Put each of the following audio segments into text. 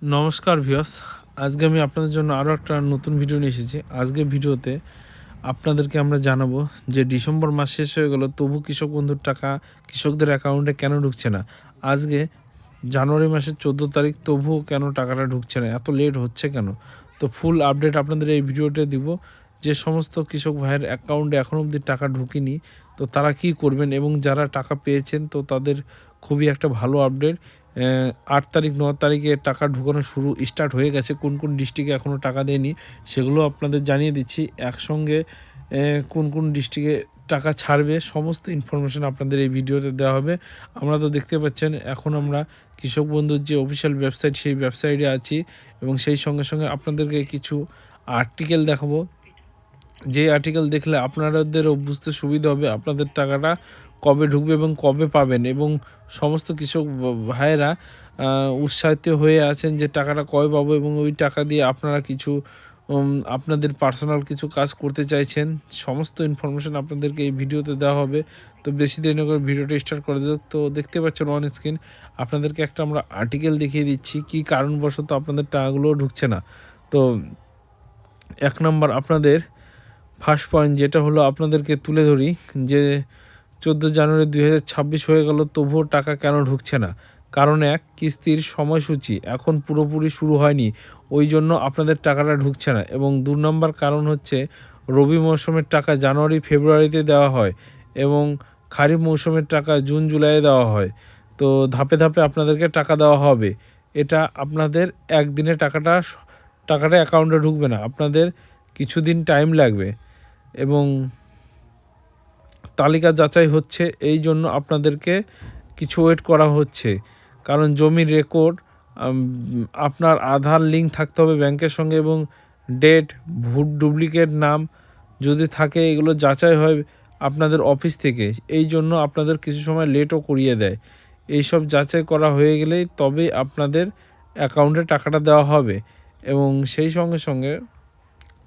নমস্কার ভিউয়ার্স, আজকে আমি আপনাদের জন্য আরও একটা নতুন ভিডিও নিয়ে এসেছি। আজকে ভিডিওতে আপনাদেরকে আমরা জানাবো যে ডিসেম্বর মাস শেষ হয়ে গেল, তবু কৃষক বন্ধুর টাকা কৃষকদের অ্যাকাউন্টে কেন ঢুকছে না। আজকে জানুয়ারি মাসের 14 তারিখ, তবুও কেন টাকাটা ঢুকছে না, এত লেট হচ্ছে কেন। তো ফুল আপডেট আপনাদের এই ভিডিওতে দিব। যে সমস্ত কৃষক ভাইয়ের অ্যাকাউন্টে এখনও অবধি টাকা ঢুকেনি, তো তারা কি করবেন, এবং যারা টাকা পেয়েছেন তো তাদের খুবই একটা ভালো আপডেট। 8 তারিখ 9 তারিখে টাকা ঢুকানো স্টার্ট হয়ে গেছে। কোন কোন ডিস্ট্রিক্টে এখনও টাকা দেয়নি সেগুলো আপনাদের জানিয়ে দিচ্ছি। একসঙ্গে কোন কোন ডিস্ট্রিক্টে টাকা ছাড়বে সমস্ত ইনফরমেশন আপনাদের এই ভিডিওতে দেওয়া হবে। আমরা তো দেখতে পাচ্ছেন এখন আমরা কৃষক বন্ধুর যে অফিসিয়াল ওয়েবসাইট, সেই ওয়েবসাইটে আছি, এবং সেই সঙ্গে সঙ্গে আপনাদেরকে কিছু আর্টিকেল দেখাবো। যে আর্টিকেল দেখলে আপনাদেরও বুঝতে সুবিধা হবে আপনাদের টাকাটা কবে ঢুকবে এবং কবে পাবেন, এবং সমস্ত কৃষক ভাইয়েরা উৎসাহিত হয়ে আছেন যে টাকাটা কবে পাবো, এবং ওই টাকা দিয়ে আপনারা কিছু আপনাদের পার্সোনাল কিছু কাজ করতে চাইছেন। সমস্ত ইনফরমেশান আপনাদেরকে এই ভিডিওতে দেওয়া হবে। তো বেশি দেরি করে ভিডিওটা স্টার্ট করে দেব। তো দেখতে পাচ্ছেন অন স্ক্রিন আপনাদেরকে একটা আমরা আর্টিকেল দেখিয়ে দিচ্ছি কী কারণবশত আপনাদের টাকাগুলো ঢুকছে না। তো 1 নম্বর আপনাদের ফার্স্ট পয়েন্ট যেটা হলো, আপনাদেরকে তুলে ধরি যে 14 জানুয়ারি 2026 হয়ে গেল, তবুও টাকা কেন ঢুকছে না। কারণ 1, কিস্তির সময়সূচি এখন পুরোপুরি শুরু হয়নি, ওই জন্য আপনাদের টাকাটা ঢুকছে না। এবং 2 নম্বর কারণ হচ্ছে রবি মৌসুমের টাকা জানুয়ারি ফেব্রুয়ারিতে দেওয়া হয়, এবং খারিফ মৌসুমের টাকা জুন জুলাইয়ে দেওয়া হয়। তো ধাপে ধাপে আপনাদেরকে টাকা দেওয়া হবে। এটা আপনাদের একদিনে টাকাটা অ্যাকাউন্টে ঢুকবে না, আপনাদের কিছুদিন টাইম লাগবে, এবং তালিকা যাচাই হচ্ছে, এই জন্য আপনাদেরকে কিছু ওয়েট করা হচ্ছে। কারণ জমির রেকর্ড, আপনার আধার লিঙ্ক থাকতে হবে ব্যাংকের সঙ্গে, এবং ডেট, ডুপ্লিকেট নাম যদি থাকে এগুলো যাচাই হয় আপনাদের অফিস থেকে, এই জন্য আপনাদের কিছু সময় লেটও করিয়ে দেয়। এই সব যাচাই করা হয়ে গেলেই তবেই আপনাদের অ্যাকাউন্টে টাকাটা দেওয়া হবে। এবং সেই সঙ্গে সঙ্গে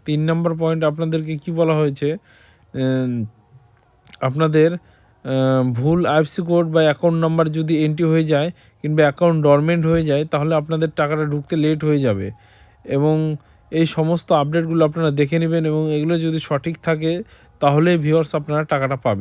3 নম্বর পয়েন্ট আপনাদেরকে কি বলা হয়েছে, আপনাদের ভুল আইএফসি কোড বা অ্যাকাউন্ট নাম্বার যদি এন্ট্রি হয়ে যায়, কিংবা অ্যাকাউন্ট ডরমেন্ট হয়ে যায়, তাহলে আপনাদের টাকাটা ঢুকতে লেট হয়ে যাবে। এবং এই সমস্ত আপডেটগুলো আপনারা দেখে নেবেন, এবং এগুলো যদি সঠিক থাকে তাহলে ভিউয়ার্স আপনারা টাকাটা পাবেন।